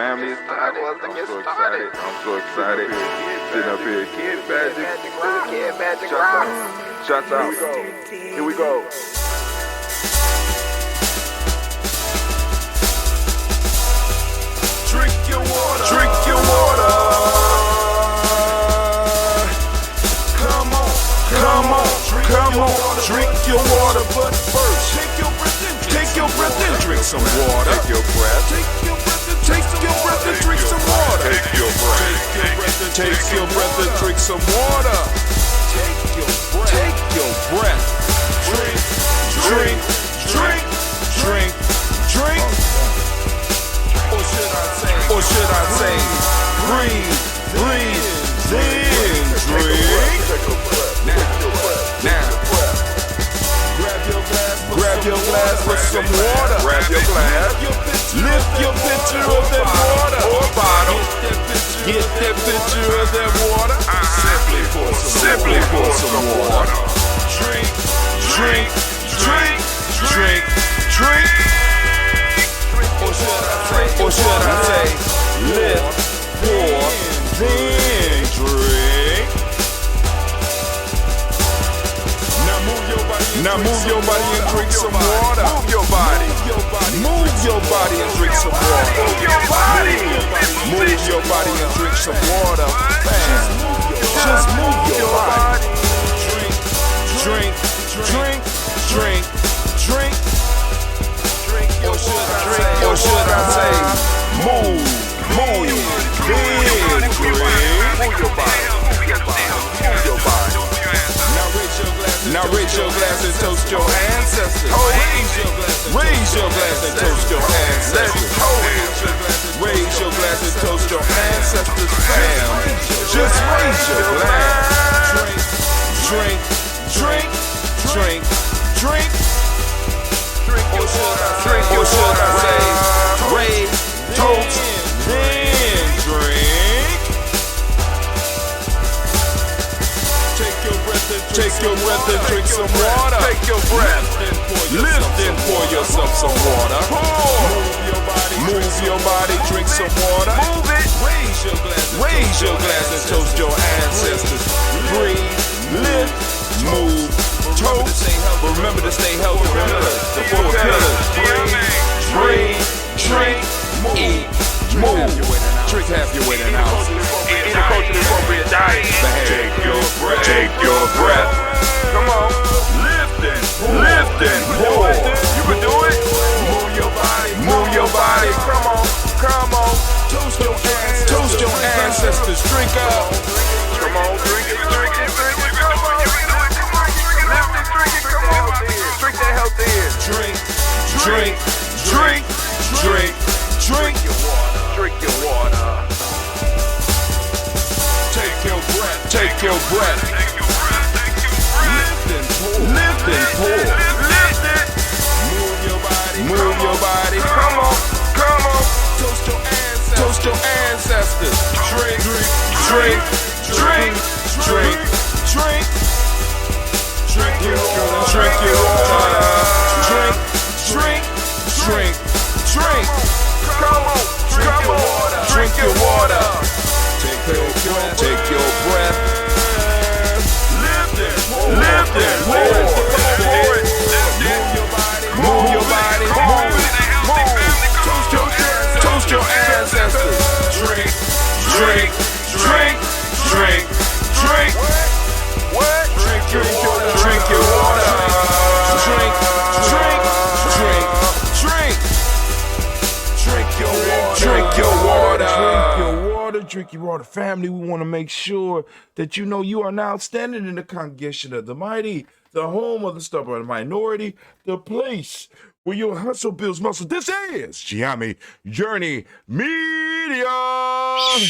family is started. I'm so excited. Sitting up here, Kid Magic. Shots out. Here we go. Drink your water. Drink your water. Come on. Drink your water, but first, take your breath and drink some water. Take your breath and drink some water. Take your breath and drink some water. Take your breath. Drink. Or should I say, breathe, then drink. Now, grab your glass with some water. Grab your glass. Lift your pitcher of that water. Or bottle. Get that pitcher of that water. Simply pour some water. Drink. Or should I say, lift, pour, then drink. Now move your body and drink some water. Move your body and drink some water. Move your body and drink some water. Just move your body. Drink. Or should I say, move, then drink. Now raise your glass and toast your ancestors. Raise your glass and toast your ancestors. Raise your glass and toast your ancestors, fam. Just raise your glass. Drink. Or should I say, raise, toast, then drink. Take your breath and drink some water. Take your breath. Lift and pour yourself some water. Move your body, drink some water. Move it. Raise your glass and toast your ancestors. Breathe, lift, move, toast. But remember to stay healthy. Remember the 4 pillars. Breathe, drink, eat, move. Drink half your weight in an ounce. Eat a culturally appropriate diet. Take your breath. Come on. Lift and pour. You can do it. Move your body. Come on. Toast your ancestors. Drink up. Come on. Drink it. Drink that health in. Drink your water. Take your breath. Lift and pour. Move your body. Come on. Toast your ancestors. Drink your water. Come on. Drink your water. Take your breath. Lift and pour. Move your body. Toast your ancestors. Drink. What? Drink your water. Drink your water. Drink your water, family. We want to make sure that you know you are now standing in the congregation of the mighty, the home of the stubborn minority, the place where your hustle builds muscle. This is Gye-Nyame Journey Media. I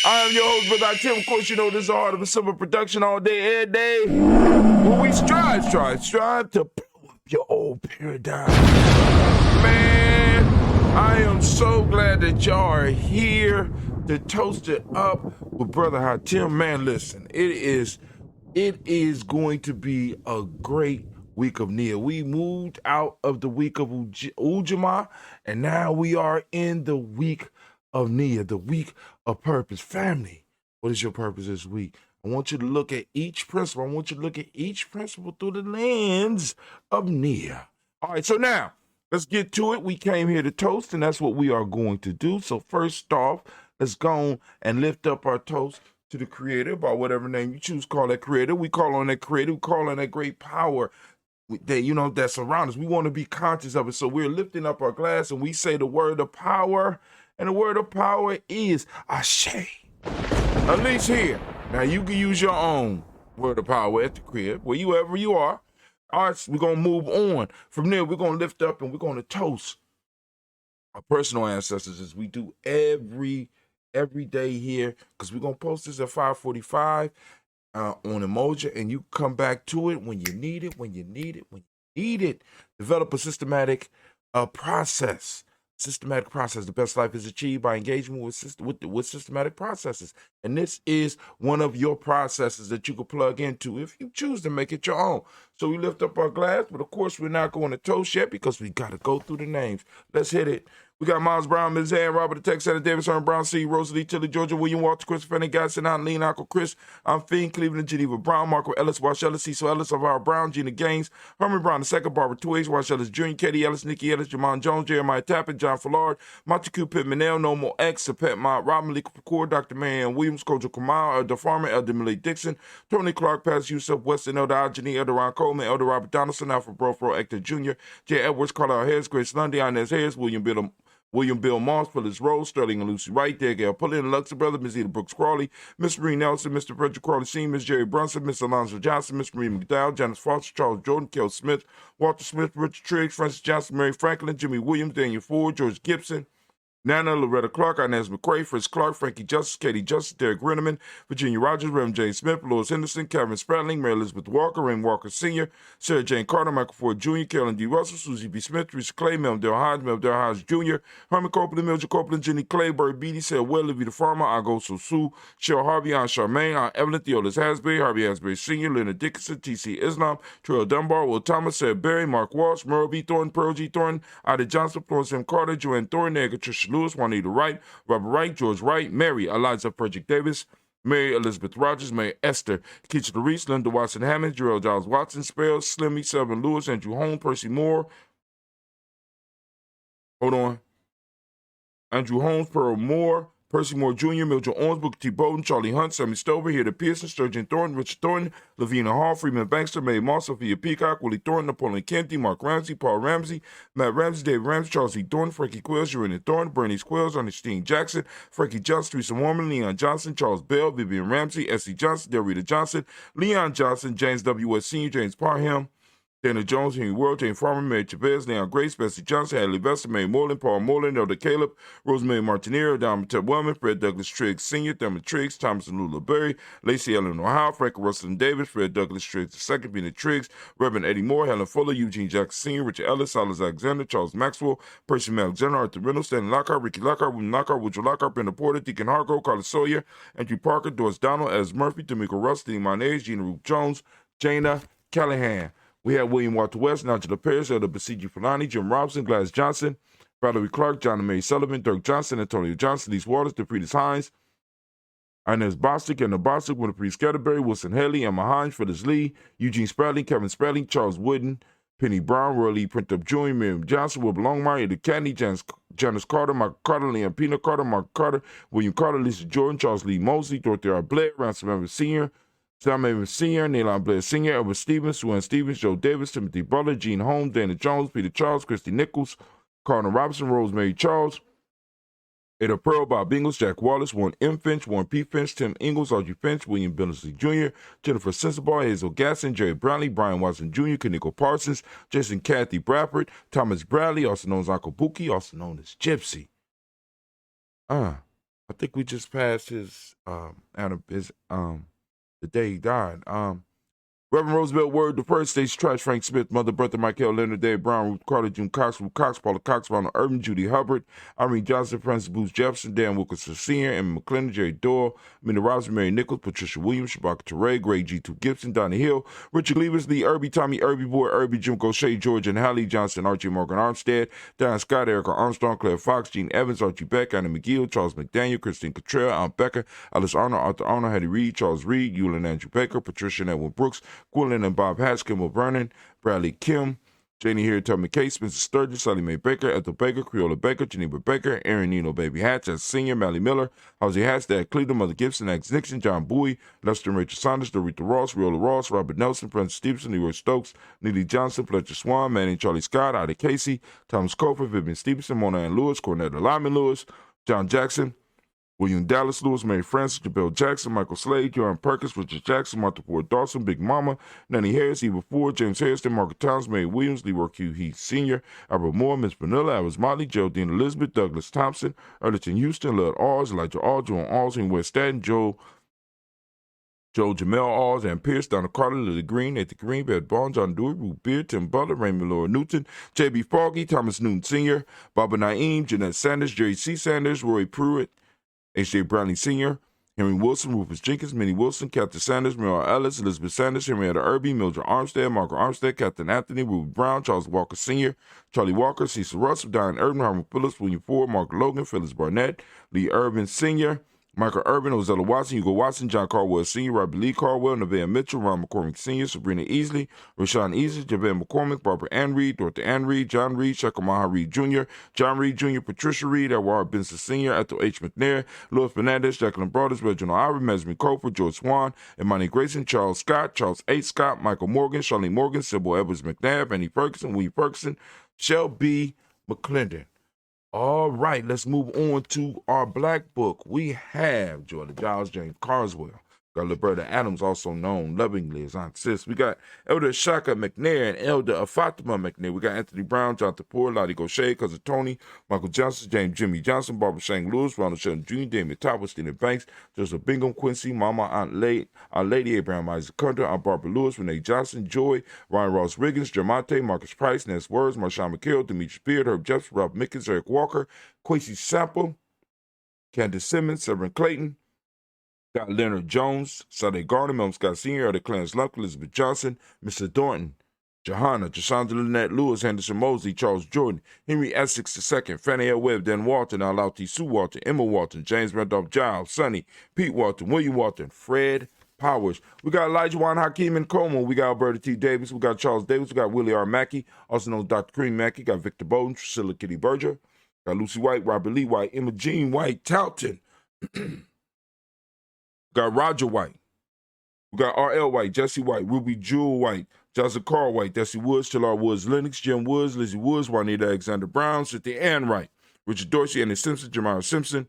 am your host, Brother Tim. Of course, you know this is Art of a Simple Production all day, every day. Where we strive to blow up your old paradigm. Man, I am so glad that y'all are here to toast it up with Brother Hatim. Man, listen, it is going to be a great week of Nia. We moved out of the week of Ujima, and now we are in the week of Nia, the week of purpose. Family, what is your purpose this week? I want you to look at each principle. I want you to look at each principle through the lens of Nia. All right, so now let's get to it. We came here to toast, and that's what we are going to do. So first off, let's go and lift up our toast to the Creator by whatever name you choose. Call that Creator. We call on that Creator. We call on that great power that that surround us. We want to be conscious of it. So we're lifting up our glass and we say the word of power, and the word of power is Ashe. At least here. Now you can use your own word of power at the crib, wherever you are. All right, so we're gonna move on. From there, we're gonna lift up and we're gonna toast our personal ancestors as we do every day here, because we're gonna post this at 5:45 on Emoji, and you come back to it when you need it, when you need it, when you need it. Develop a systematic process. Systematic process. The best life is achieved by engagement with systematic processes. And this is one of your processes that you can plug into if you choose to make it your own. So we lift up our glass, but of course we're not going to toast yet because we got to go through the names. Let's hit it. We got Miles Brown, Ms. Ann, Robert the Texas, Davis, Aaron Brown, C, Rosalie, Tilly, Georgia, William Walter, Christopher, Fanny, Gasson, Aunt Lean, Uncle Chris, I'm Fiend, Cleveland, Geneva Brown, Marco Ellis, Wash Ellis, Cecil Ellis, Alvaro Brown, Gina Gaines, Herman Brown the second, Barbara Twigs, Wash Ellis Jr., Katie Ellis, Nikki Ellis, Jamon Jones, Jeremiah Tappan, John Fallard, Montague Pittmanell, Nomo X, Pet Mott, Rob Malik Pacour, Dr. Marianne Williams, Kojo Kamal, Elder Farmer, Elder Millie Dixon, Tony Clark, Pastor Yusuf Weston, Elder Ajani, Elder Ron Coleman, Elder Robert Donaldson, Alfred Brofro, Hector Jr., J. Edwards, Carlisle Harris, Grace Lundy, Inez Harris, William Bill Moss, Phyllis Rose, Sterling and Lucy Wright, there, Gail Pullin, Luxor Brother, Ms. Eda Brooks Crawley, Miss Marie Nelson, Mr. Frederick Crawley Sr., Miss Jerry Brunson, Miss Alonzo Johnson, Miss Marie McDowell, Janice Foster, Charles Jordan, Kel Smith, Walter Smith, Richard Triggs, Francis Johnson, Mary Franklin, Jimmy Williams, Daniel Ford, George Gibson, Nana, Loretta Clark, Inez McCrae, Fritz Clark, Frankie Justice, Katie Justice, Derek Renneman, Virginia Rogers, Reverend Jane Smith, Louis Henderson, Kevin Spratling, Mary Elizabeth Walker, Rain Walker Sr., Sarah Jane Carter, Michael Ford Jr., Carolyn D. Russell, Susie B. Smith, Teresa Clay, Meldale Hodge Jr., Herman Copeland, Mildred Copeland, Jenny Clay, Barry Beatty, Sarah Well, Livy the Farmer, Agoso Sue, Cheryl Harvey, Aunt Charmaine, Aunt Evelyn, Theolis Hasbury, Harvey Hasbury Sr., Leonard Dickinson, T.C. Islam, Terrell Dunbar, Will Thomas, Sarah Berry, Mark Walsh, Merle B. Thornton, Pearl G. Thornton, Ida Johnson, Florence M. Carter, Joanne Thornton, Edgar Tricia Lewis, Juanita Wright, Robert Wright, George Wright, Mary Eliza Frederick Davis, Mary Elizabeth Rogers, Mary Esther, Keisha Reese, Linda Watson Hammond, Gerald Giles Watson, Spell, Slimmy, Selvin Lewis, Andrew Holmes, Percy Moore. Andrew Holmes, Pearl Moore, Percy Moore Jr., Mildred Owens, Booker T. Bowden, Charlie Hunt, Sammy Stover, Hilda Pearson, Sturgeon Thornton, Richard Thornton, Lavina Hall, Freeman Bankster, Mae Moss, Sophia Peacock, Willie Thornton, Napoleon Kennedy, Mark Ramsey, Paul Ramsey, Matt Ramsey, David Ramsey, Charles E. Thornton, Frankie Quills, Urena Thornton, Bernice Quills, Ernestine Jackson, Frankie Johnson, Teresa Warman, Leon Johnson, Charles Bell, Vivian Ramsey, S.C. Johnson, Delrita Johnson, Leon Johnson, James W. S. Sr., James Parham, Dana Jones, Henry World, Jane Farmer, Mary Chavez, Leon Grace, Bessie Johnson, Hadley Vester, Mary Moreland, Paul Moreland, Elder Caleb, Rosemary Martinero, Don Mattel Wellman, Fred Douglas Triggs Sr., Thurman Triggs, Thomas and Lula Berry, Lacey Ellen Ohio, Frank Russell and Davis, Fred Douglas Triggs II, Peter Triggs, Reverend Eddie Moore, Helen Fuller, Eugene Jackson Sr., Richard Ellis, Silas Alexander, Charles Maxwell, Percy Alexander, Arthur Reynolds, Stanley Lockhart, Ricky Lockhart, William Lockhart, Woodrow Lockhart, Brenda Porter, Deacon Hargrove, Carlos Sawyer, Andrew Parker, Doris Donald, Ez Murphy, D'Amico Russ, Dean Monez, Gina Ruth Jones, Jana Callahan. We have William Walter West, Nigel Paris, Elder Basiji Fulani, Jim Robinson, Gladys Johnson, Valerie Clark, John and Mary Sullivan, Dirk Johnson, Antonio Johnson, Lise Waters, DeFriedis Hines, Inez Bostic, Anna Bostic, Winter Priest Scatterberry, Wilson Haley, Emma Hines, Phyllis Lee, Eugene Spradley, Kevin Spradley, Charles Wooden, Penny Brown, Roy Lee, Print Up Jr., Miriam Johnson, Will Longmire, Eddie Candy, Janice Carter, Michael Carter, Leon Pina Carter, Mark Carter, William Carter, Lisa Jordan, Charles Lee Mosley, Dorothy R. Blair, Ransom Evans Sr., Sam Evans Sr., Neilon Blair Sr., Edward Stevens, Sue Ann Stevens, Joe Davis, Timothy Butler, Gene Holmes, Dana Jones, Peter Charles, Christy Nichols, Cardinal Robinson, Rosemary Charles, Ada Pearl, Bob Ingles, Jack Wallace, Warren M. Finch, Warren P. Finch, Tim Ingles, Audrey Finch, William Billingsley Jr., Jennifer Sensabaugh, Hazel Gasson, Jerry Brownlee, Brian Watson Jr., Kaniko Parsons, Jason Kathy Bradford, Thomas Bradley, also known as Uncle Buki, also known as Gypsy. I think we just passed his the day he died. Reverend Roosevelt Word, the first stage trash, Frank Smith, Mother Bertha, Michael Leonard, Dave Brown, Ruth Carter, June Cox, Ruth Cox, Paula Cox, Ronald Urban, Judy Hubbard, Irene Johnson, Francis Booth Jefferson, Dan Wilkinson Sr., Emma McClendon, Jerry Doyle, Minnie Robinson, Mary Nichols, Patricia Williams, Shabaka Teray, Greg G2 Gibson, Donnie Hill, Richard Leavers, Lee Irby, Tommy Irby, Boy Irby, Jim Gaucher, George and Hallie Johnson, Archie Morgan Armstead, Diane Scott, Erica Armstrong, Claire Fox, Gene Evans, Archie Beck, Anna McGill, Charles McDaniel, Christine Cottrell, Aunt Becker, Alice Arnold, Arthur Arnold, Hattie Reed, Charles Reed, Eulin Andrew Baker, Patricia and Edwin Brooks, Gwendolyn and Bob Hatch, Kimball Vernon, Bradley Kim, Janie Harry, Tommy Case, Spencer Sturgis, Sally Mae Baker, Ethel Baker, Creola Baker, Geneva Baker, Aaron Nino Baby Hatch as Senior, Mally Miller, Halsey Hatch, Dad Cleveland, Mother Gibson, Ax Nixon, John Bowie, Lester and Rachel Saunders, Dorita Ross, Riola Ross, Robert Nelson, Francis Stevenson, Leroy Stokes, Neely Johnson, Fletcher Swan, Manning Charlie Scott, Ida Casey, Thomas Cofer, Vivian Stevenson, Mona Ann Lewis, Cornetta Lyman Lewis, John Jackson, William Dallas Lewis, Mary Francis, Jabel Jackson, Michael Slade, Joran Perkins, Richard Jackson, Martha Ford Dawson, Big Mama, Nanny Harris, Eva Ford, James Harrison, Margaret Towns, Mary Williams, Leroy Q. Heath Sr., Albert Moore, Miss Vanilla, Alice Motley, Geraldine Elizabeth, Douglas Thompson, Erlington Houston, Lud Alls, Elijah All, Joan Alls, West Staten, Joe Jamel Alls, and Pierce, Donna Carter, Lily Green, Nathan Green, Beth Bond, John Dewey, Ruth Beard, Tim Butler, Raymond Laura Newton, J.B. Foggy, Thomas Newton Sr., Baba Naeem, Jeanette Sanders, Jerry C. Sanders, Roy Pruitt, H.J. Browning Sr., Henry Wilson, Rufus Jenkins, Minnie Wilson, Captain Sanders, Mary Ellis, Elizabeth Sanders, Henrietta Irby, Mildred Armstead, Margaret Armstead, Captain Anthony, Ruby Brown, Charles Walker Sr., Charlie Walker, Cecil Russell, Diane Urban, Harmon Phillips, William Ford, Mark Logan, Phyllis Barnett, Lee Urban Sr., Michael Urban, Ozella Watson, Hugo Watson, John Caldwell Sr., Robert Lee Caldwell, Nevaeh Mitchell, Ron McCormick Sr., Sabrina Easley, Rashawn Easley, Javed McCormick, Barbara Ann Reed, Dorothy Ann Reed, John Reed, Shekamaha Reed Jr., John Reed Jr., Patricia Reed, Edward Benson Sr., Ethel H. McNair, Louis Fernandez, Jacqueline Brothers, Reginald Ivory, Mesmin Cofer, George Swan, Imani Grayson, Charles Scott, Charles H. Scott, Michael Morgan, Charlene Morgan, Sybil Edwards McNabb, Annie Ferguson, William Ferguson, Shell B. McClendon. All right, let's move on to our black book. We have Jordan Giles, James Carswell. Got Liberta Adams, also known lovingly as Aunt Sis. We got Elder Shaka McNair and Elder Fatima McNair. We got Anthony Brown, Jonathan Poor, Lottie Gaucher, Cousin Tony, Michael Johnson, James Jimmy Johnson, Barbara Shang Lewis, Ronald Sheldon Jr., Damien Topper, Stephen Banks, Joseph Bingham, Quincy, Mama, Aunt Lady, Abraham Isaac Hunter, Aunt Barbara Lewis, Renee Johnson, Joy, Ryan Ross Riggins, Jermonte, Marcus Price, Ness Words, Marshawn McHale, Demetrius Beard, Herb Jeffs, Rob Mickens, Eric Walker, Quincy Sample, Candace Simmons, Severin Clayton, got Leonard Jones, Sade Garner, Melvin Scott Sr., Elder Clarence Lump, Elizabeth Johnson, Mr. Thornton, Johanna, Jashandra Lynette Lewis, Henderson Mosley, Charles Jordan, Henry Essex II, Fannie L. Webb, Dan Walton, Alauti Sue Walton, Emma Walton, James Randolph Giles, Sonny, Pete Walton, William Walton, Fred Powers. We got Elijah Juan Hakeem and Como. We got Alberta T. Davis. We got Charles Davis. We got Willie R. Mackey, also known as Dr. Cream Mackey. Got Victor Bowden, Priscilla Kitty Berger. Got Lucy White, Robert Lee White, Emma Jean White, Talton. Got Roger White. We got R.L. White, Jesse White, Ruby Jewel White, Joseph Carl White, Desi Woods, Talar Woods, Lennox, Jim Woods, Lizzie Woods, Juanita Alexander Brown, Cynthia Ann Wright, Richard Dorsey, Andy Simpson, Jamara Simpson,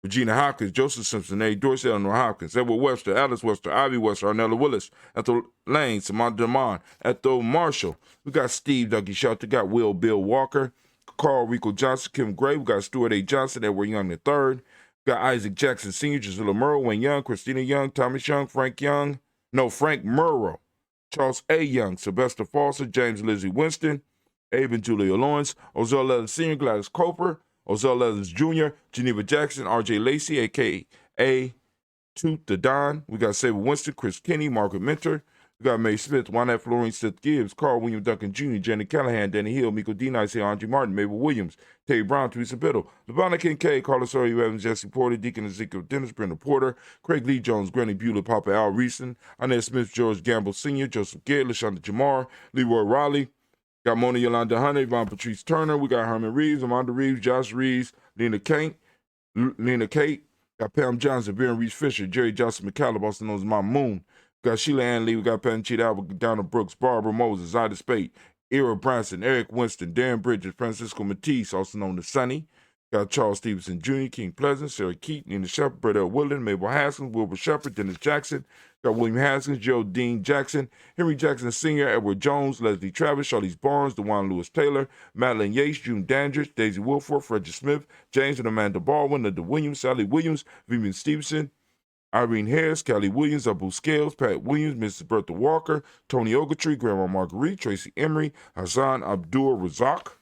Regina Hopkins, Joseph Simpson, A. Dorsey, Eleanor Hopkins, Edward Webster, Alice Webster, Ivy Webster, Arnella Willis, Ethel Lane, Samantha Demond, Ethel Marshall. We got Steve Dougie Shelter, got Will Bill Walker, Carl Rico Johnson, Kim Gray. We got Stuart A. Johnson, Edward Young III. Got Isaac Jackson Sr., Gisela Murrow, Wayne Young, Christina Young, Thomas Young, Frank Murrow, Charles A. Young, Sylvester Foster, James Lizzie Winston, Abe and Julia Lawrence, Ozell Leathers Sr., Gladys Coper, Ozell Leathers Jr., Geneva Jackson, R.J. Lacey, a.k.a. Toot the Don. We got Sabre Winston, Chris Kinney, Margaret Mentor. We got May Smith, Juanette Florine Smith Gibbs, Carl William Duncan Jr., Jenny Callahan, Danny Hill, Miko D. Nice, Andre Martin, Mabel Williams, Terry Brown, Teresa Biddle, LeBron Kincaid, Carlos Ory Evans, Jesse Porter, Deacon Ezekiel Dennis, Brenda Porter, Craig Lee Jones, Granny Bueller, Papa Al Reeson, Annette Smith, George Gamble Sr., Joseph Garrett, LaShonda Jamar, Leroy Raleigh. Got Mona Yolanda Hunter, Yvonne Patrice Turner. We got Herman Reeves, Amanda Reeves, Josh Reeves, Lena Kate. Got Pam Johnson, Baron Reeves Fisher, Jerry Johnson McCallum, also known as Mom Moon. We got Sheila Ann Lee. We got Panchita Albert, Donna Brooks, Barbara Moses, Ida Spade, Ira Branson, Eric Winston, Darren Bridges, Francisco Matisse, also known as Sonny. Got Charles Stevenson Jr., King Pleasant, Sarah Keaton, Nina Shepard, Brett L. Woodland, Mabel Haskins, Wilbur Shepard, Dennis Jackson. Got William Haskins, Joe Dean Jackson, Henry Jackson Sr., Edward Jones, Leslie Travis, Charlize Barnes, DeJuan Lewis Taylor, Madeline Yates, June Dandridge, Daisy Wilford, Frederick Smith, James and Amanda Baldwin, Linda Williams, Sally Williams, Vivian Stevenson, Irene Harris, Kelly Williams, Abu Scales, Pat Williams, Mrs. Bertha Walker, Tony Ogletree, Grandma Marguerite, Tracy Emery, Hassan Abdul Razak,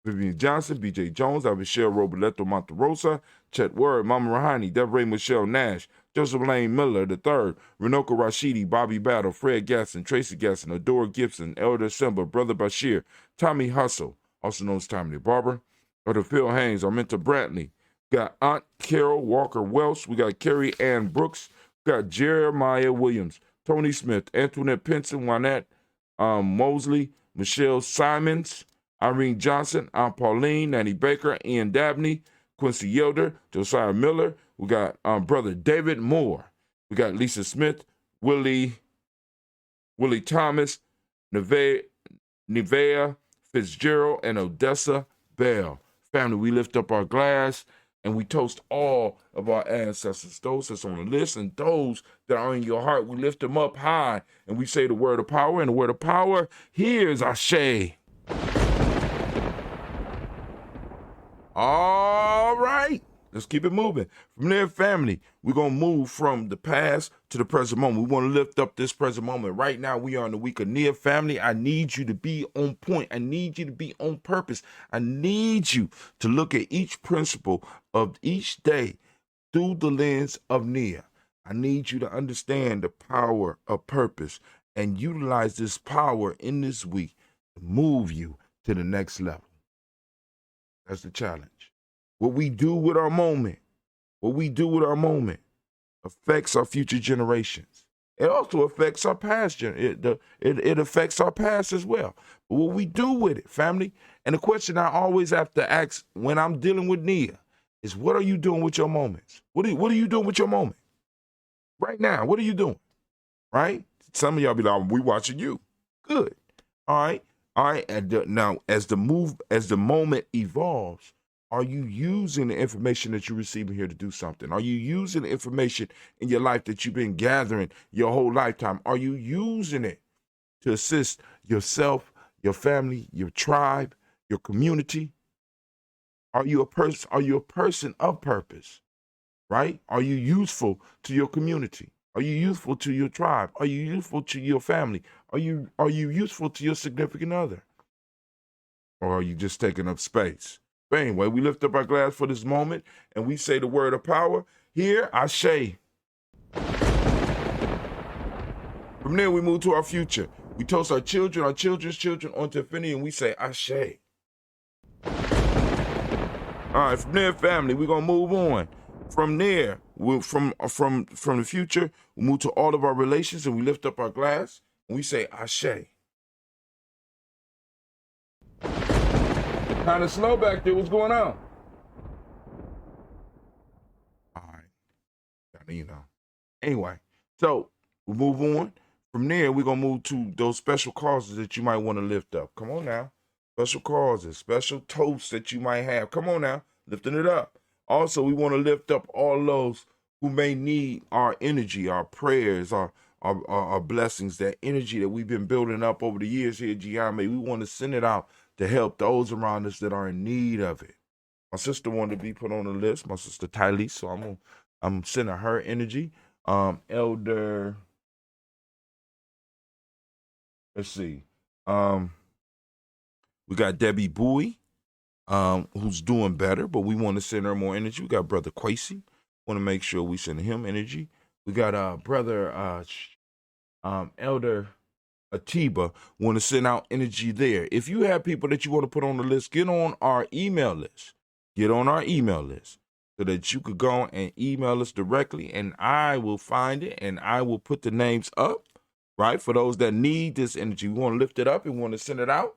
Vivian Johnson, B.J. Jones, Michelle Roberto Monterosa, Chet Word, Mama Rahani, Deborah Michelle Nash, Joseph Lane Miller III, Renoka Rashidi, Bobby Battle, Fred Gasson, Tracy Gasson, Adora Gibson, Elder Simba, Brother Bashir, Tommy Hustle, also known as Tommy the Barber, Brother Phil Haynes, Arminta Brantley, got Aunt Carol Walker Welsh, we got Carrie Ann Brooks, we got Jeremiah Williams, Tony Smith, Antoinette Pinson, Juanette Mosley, Michelle Simons, Irene Johnson, Aunt Pauline, Nanny Baker, Ian Dabney, Quincy Yoder, Josiah Miller. We got Brother David Moore. We got Lisa Smith, Willie Thomas, Nevea Fitzgerald, and Odessa Bell. Family, we lift up our glass and we toast all of our ancestors, those that's on the list and those that are in your heart. We lift them up high and we say the word of power. And the word of power, here's Ashe. All right, let's keep it moving. From there, family, we're going to move from the past to the present moment. We want to lift up this present moment. Right now, we are in the week of Nia. Family, I need you to be on point. I need you to be on purpose. I need you to look at each principle of each day through the lens of Nia. I need you to understand the power of purpose and utilize this power in this week to move you to the next level. That's the challenge. What we do with our moment, affects our future generations. It also affects our past. It affects our past as well. But what we do with it, family, and the question I always have to ask when I'm dealing with Nia is, what are you doing with your moments? What are you doing with your moment? Right now, what are you doing? Right? Some of y'all be like, we watching you. Good. All right. And now, as the moment evolves, are you using the information that you're receiving here to do something? Are you using the information in your life that you've been gathering your whole lifetime? Are you using it to assist yourself, your family, your tribe, your community? Are you a person of purpose? Right? Are you useful to your community? Are you useful to your tribe? Are you useful to your family? Are you useful to your significant other? Or are you just taking up space? But anyway, we lift up our glass for this moment and we say the word of power. Here, Ashe. From there, we move to our future. We toast our children, our children's children onto infinity, and we say Ashe. All right, from there, family, we're going to move on. From there, from the future, we move to all of our relations and we lift up our glass and we say Ashe. Kind of slow back there. What's going on? All right. You know. Anyway, so we move on. From there, we're going to move to those special causes that you might want to lift up. Come on now. Special causes, special toasts that you might have. Come on now. Lifting it up. Also, we want to lift up all those who may need our energy, our prayers, our blessings, that energy that we've been building up over the years here at Gye-Nyame. We want to send it out to help those around us that are in need of it. My sister wanted to be put on the list, my sister Tylee, so I'm sending her energy. Elder, let's see. We got Debbie Bowie, who's doing better, but we want to send her more energy. We got Brother Quasi. Want to make sure we send him energy. We got Brother Elder Atiba. Want to send out energy there. If you have people that you want to put on the list, get on our email list. Get on our email list so that you could go and email us directly, and I will find it, and I will put the names up, right, for those that need this energy. We want to lift it up and we want to send it out.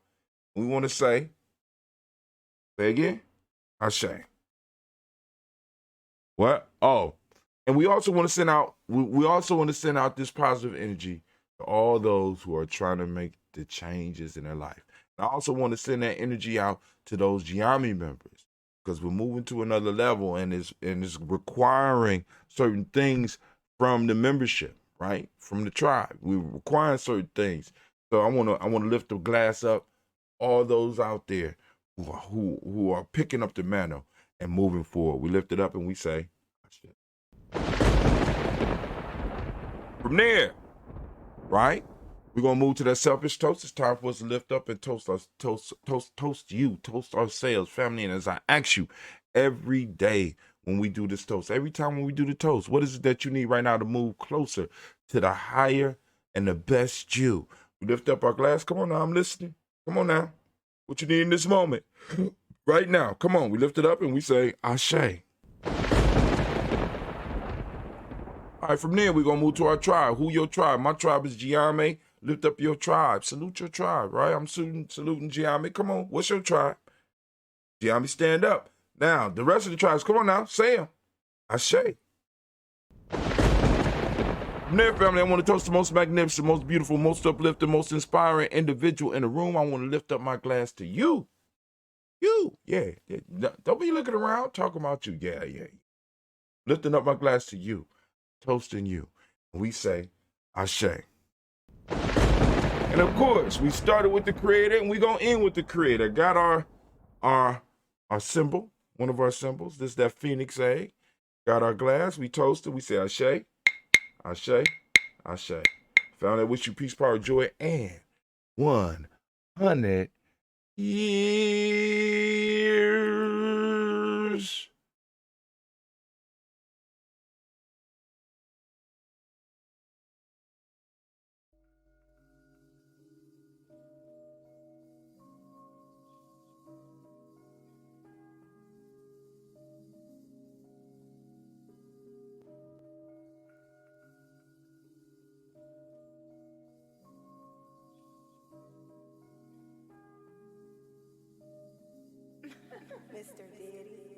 We want to say again, Ashe. What? Oh, and we also want to send out. We also want to send out this positive energy to all those who are trying to make the changes in their life. And I also want to send that energy out to those Gye-Nyame members, because we're moving to another level, and it's requiring certain things from the membership, right? From the tribe, we're requiring certain things. So I want to lift the glass up, all those out there who are picking up the mantle and moving forward. We lift it up and we say, From there, right? We're gonna move to that selfish toast. It's time for us to lift up and toast ourselves, family. And as I ask you every day when we do this toast, every time when we do the toast, what is it that you need right now to move closer to the higher and the best you? We lift up our glass. Come on now, I'm listening. Come on now. What you need in this moment? Right now. Come on. We lift it up and we say, Ashe. All right, from there, we're going to move to our tribe. Who your tribe? My tribe is Gye-Nyame. Lift up your tribe. Salute your tribe, right? I'm saluting Gye-Nyame. Come on. What's your tribe? Gye-Nyame, stand up. Now, the rest of the tribes, come on now. Say them. Ashe. From there, family, I want to toast the most magnificent, most beautiful, most uplifting, most inspiring individual in the room. I want to lift up my glass to you. You. Yeah. Don't be looking around. Talking about you. Yeah. Lifting up my glass to you. Toasting you. We say, Ashe. And of course, we started with the Creator and we're going to end with the Creator. Got our symbol, one of our symbols. This is that phoenix egg. Got our glass. We toasted. We say, Ashe, Ashe, Ashe. Found that wish you peace, power, joy, and 100 years. Mr. Diddy.